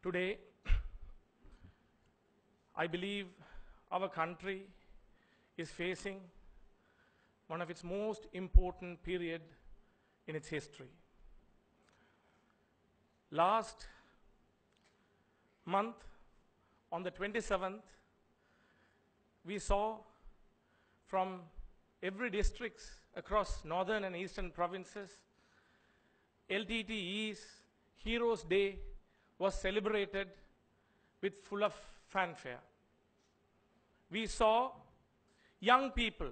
Today, I believe our country is facing one of its most important period in its history. Last month, on the 27th, we saw from every districts across northern and eastern provinces, LTTE's Heroes Day was celebrated with full of fanfare. We saw young people,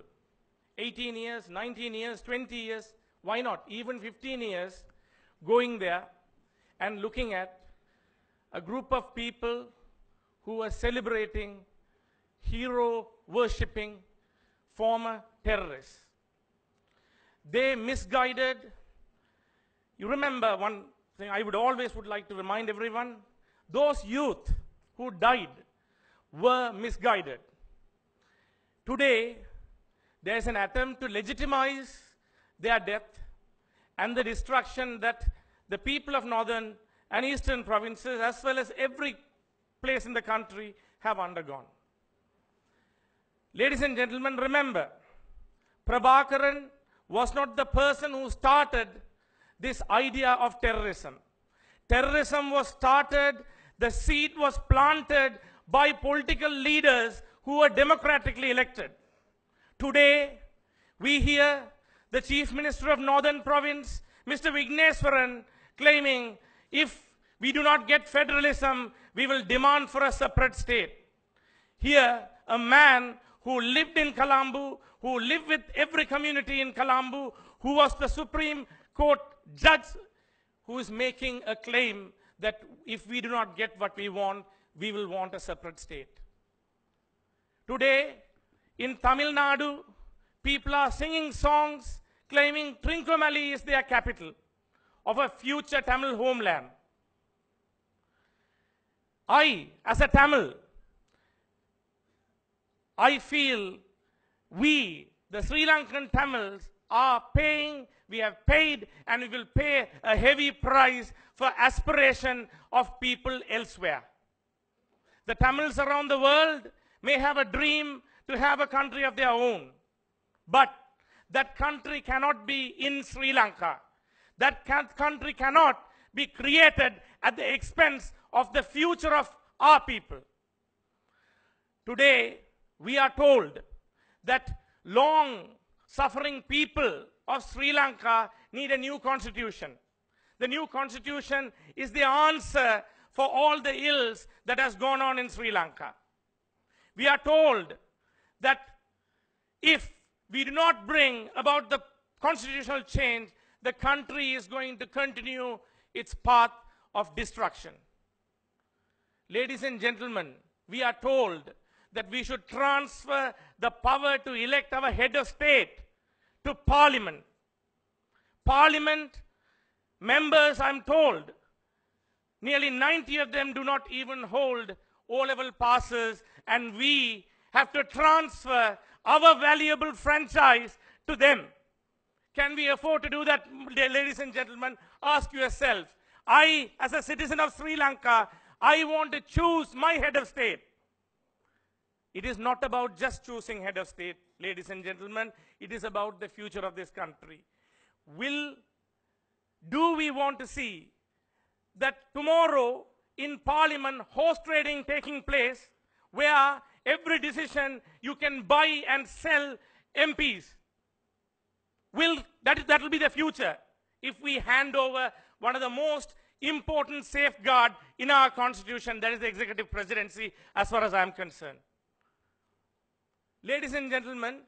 18 years, 19 years, 20 years, why not, even 15 years, going there and looking at a group of people who were celebrating hero worshipping former terrorists. They misguided. You remember one thing I would like to remind everyone, those youth who died were misguided. Today, there is an attempt to legitimize their death and the destruction that the people of northern and eastern provinces, as well as every place in the country, have undergone. Ladies and gentlemen, remember, Prabhakaran was not the person who started this idea of terrorism. Terrorism was started, the seed was planted by political leaders who were democratically elected. Today, we hear the Chief Minister of Northern Province, Mr. Vigneswaran, claiming if we do not get federalism, we will demand for a separate state. Here, a man who lived in Colombo, who lived with every community in Colombo, who was the Supreme Court judge, who is making a claim that if we do not get what we want, we will want a separate state. Today, in Tamil Nadu, people are singing songs claiming Trincomalee is their capital of a future Tamil homeland. I, as a Tamil, I feel we, the Sri Lankan Tamils, are paying, we have paid, and we will pay a heavy price for aspiration of people elsewhere. The Tamils around the world may have a dream to have a country of their own, but that country cannot be in Sri Lanka. That country cannot be created at the expense of the future of our people. Today, we are told that long-suffering people of Sri Lanka need a new constitution. The new constitution is the answer for all the ills that has gone on in Sri Lanka. We are told that if we do not bring about the constitutional change, the country is going to continue its path of destruction. Ladies and gentlemen, we are told that we should transfer the power to elect our head of state to Parliament. Parliament members, I'm told, nearly 90 of them do not even hold O-level passes, and we have to transfer our valuable franchise to them. Can we afford to do that, ladies and gentlemen? Ask yourself. I, as a citizen of Sri Lanka, I want to choose my head of state. It is not about just choosing head of state, ladies and gentlemen. It is about the future of this country. Do we want to see that tomorrow in Parliament, horse trading taking place, where every decision you can buy and sell MPs? That will be the future if we hand over one of the most important safeguard in our constitution, that is the executive presidency, as far as I am concerned. Ladies and gentlemen,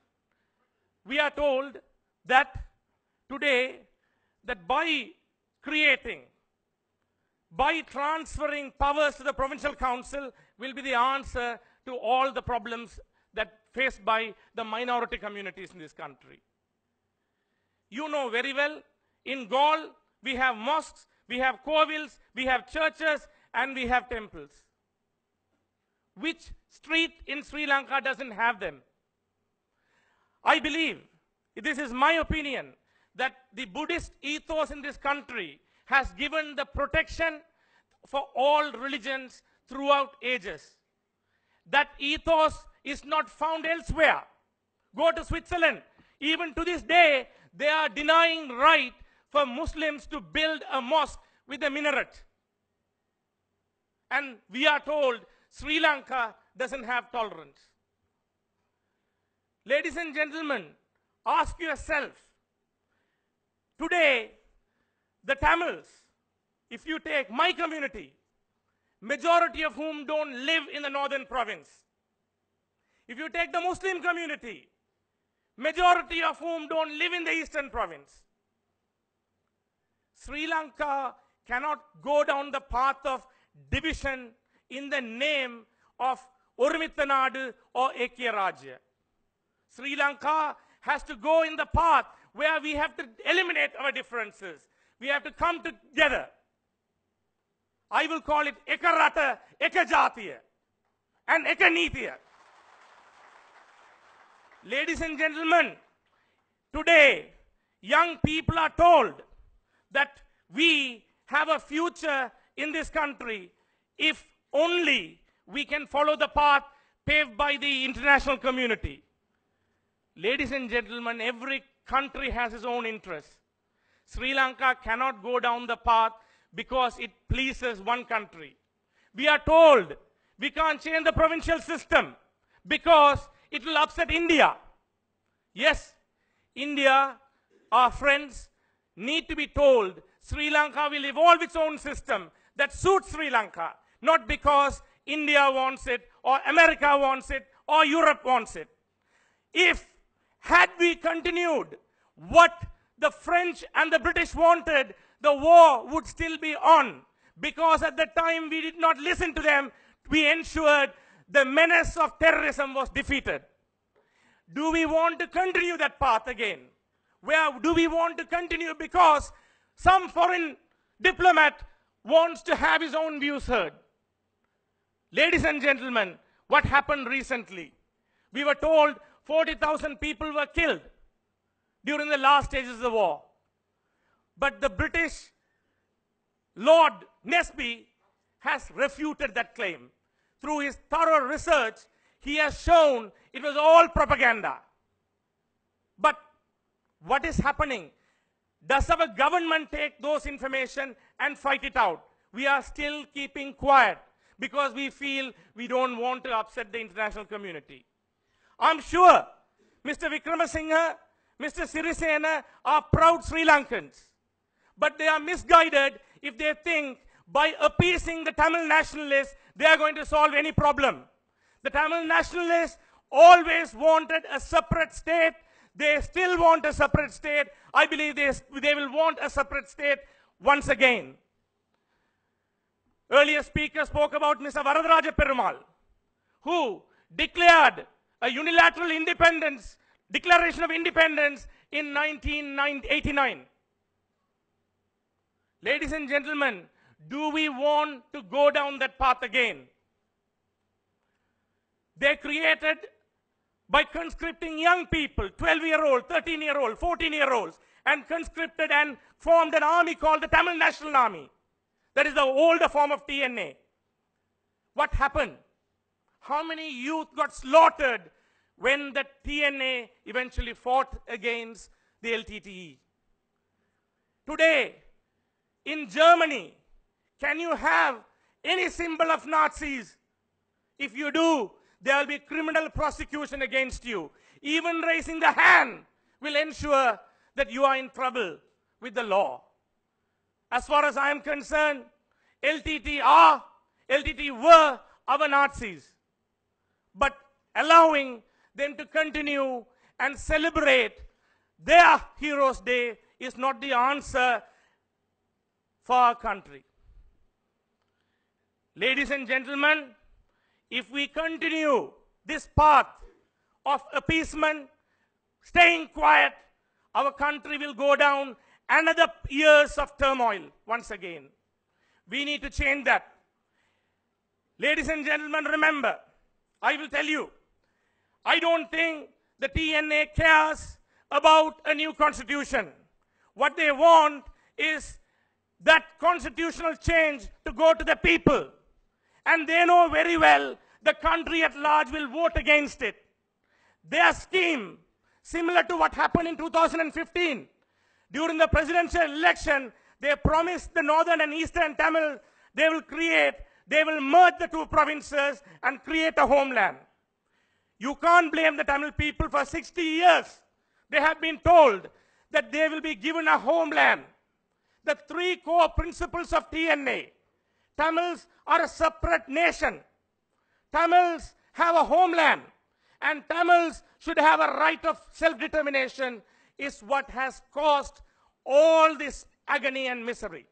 we are told that today, that by transferring powers to the provincial council will be the answer to all the problems that faced by the minority communities in this country. You know very well, in Gaul, we have mosques, we have kovils, we have churches, and we have temples. Which street in Sri Lanka doesn't have them? I believe, this is my opinion, that the Buddhist ethos in this country has given the protection for all religions throughout ages. That ethos is not found elsewhere. Go to Switzerland. Even to this day, they are denying right for Muslims to build a mosque with a minaret. And we are told Sri Lanka doesn't have tolerance. Ladies and gentlemen, ask yourself, today, the Tamils, if you take my community, majority of whom don't live in the northern province. If you take the Muslim community, majority of whom don't live in the eastern province. Sri Lanka cannot go down the path of division in the name of Orumittanadu or Ekya Rajya. Sri Lanka has to go in the path where we have to eliminate our differences. We have to come together. I will call it Eka Rata, Eka Jatiya, and Eka Nitiya. Ladies and gentlemen, today, young people are told that we have a future in this country if only we can follow the path paved by the international community. Ladies and gentlemen, every country has its own interests. Sri Lanka cannot go down the path because it pleases one country. We are told we can't change the provincial system because it will upset India. Yes, India, our friends, need to be told Sri Lanka will evolve its own system that suits Sri Lanka, not because India wants it, or America wants it, or Europe wants it. If had we continued what the French and the British wanted, the war would still be on. Because at the time we did not listen to them, we ensured the menace of terrorism was defeated. Do we want to continue that path again? Where do we want to continue because some foreign diplomat wants to have his own views heard? Ladies and gentlemen, what happened recently? We were told 40,000 people were killed during the last stages of the war. But the British Lord Nesby has refuted that claim. Through his thorough research, he has shown it was all propaganda. But what is happening? Does our government take those information and fight it out? We are still keeping quiet because we feel we don't want to upset the international community. I'm sure Mr. Wickramasinghe, Mr. Sirisena are proud Sri Lankans. But they are misguided if they think by appeasing the Tamil nationalists, they are going to solve any problem. The Tamil nationalists always wanted a separate state. They still want a separate state. I believe they will want a separate state once again. Earlier speaker spoke about Mr. Varadaraja Perumal, who declared a unilateral independence, declaration of independence in 1989. Ladies and gentlemen, do we want to go down that path again? They created, by conscripting young people, 12-year-old, 13-year-old, 14-year-olds, and conscripted and formed an army called the Tamil National Army. That is the older form of TNA. What happened? How many youth got slaughtered when the TNA eventually fought against the LTTE? Today, in Germany, can you have any symbol of Nazis? If you do, there will be criminal prosecution against you. Even raising the hand will ensure that you are in trouble with the law. As far as I am concerned, LTT were our Nazis. But allowing them to continue and celebrate their Heroes' Day is not the answer for our country. Ladies and gentlemen, if we continue this path of appeasement, staying quiet, our country will go down another years of turmoil once again. We need to change that. Ladies and gentlemen, remember, I will tell you, I don't think the TNA cares about a new constitution. What they want is that constitutional change to go to the people. And they know very well the country at large will vote against it. Their scheme, similar to what happened in 2015, during the presidential election, they promised the northern and eastern Tamil they will merge the two provinces and create a homeland. You can't blame the Tamil people. For 60 years. They have been told that they will be given a homeland. The three core principles of TNA. Tamils are a separate nation. Tamils have a homeland. And Tamils should have a right of self-determination is what has caused all this agony and misery.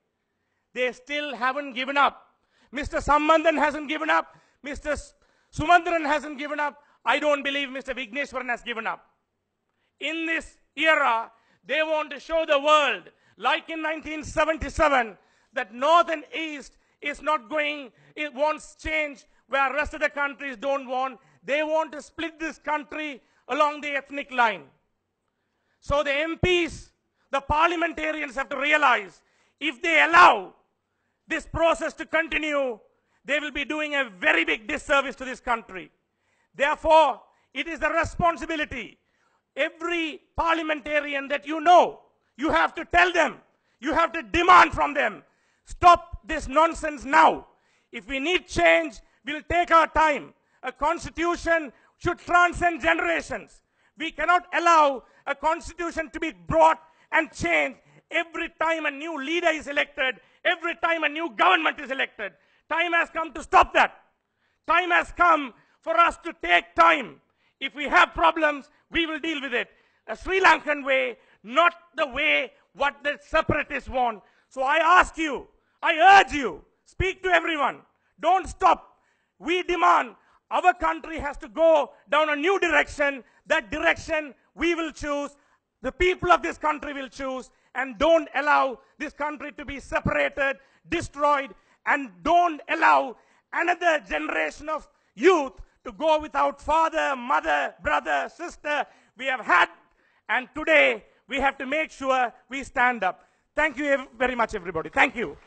They still haven't given up. Mr. Sambandhan hasn't given up. Mr. Sumandran hasn't given up. I don't believe Mr. Vigneshwaran has given up. In this era, they want to show the world, like in 1977, that North and East is not going, it wants change where the rest of the countries don't want. They want to split this country along the ethnic line. So the MPs, the parliamentarians have to realize, if they allow this process to continue, they will be doing a very big disservice to this country. Therefore, it is the responsibility, every parliamentarian that you know, you have to tell them, you have to demand from them, stop this nonsense now. If we need change, we'll take our time. A constitution should transcend generations. We cannot allow a constitution to be brought and changed every time a new leader is elected, every time a new government is elected. Time has come to stop that. Time has come for us to take time. If we have problems, we will deal with it. A Sri Lankan way, not the way what the separatists want. So I ask you, I urge you, speak to everyone. Don't stop. We demand our country has to go down a new direction. That direction we will choose. The people of this country will choose. And don't allow this country to be separated, destroyed, and don't allow another generation of youth to go without father, mother, brother, sister. We have had, and today we have to make sure we stand up. Thank you very much, everybody. Thank you.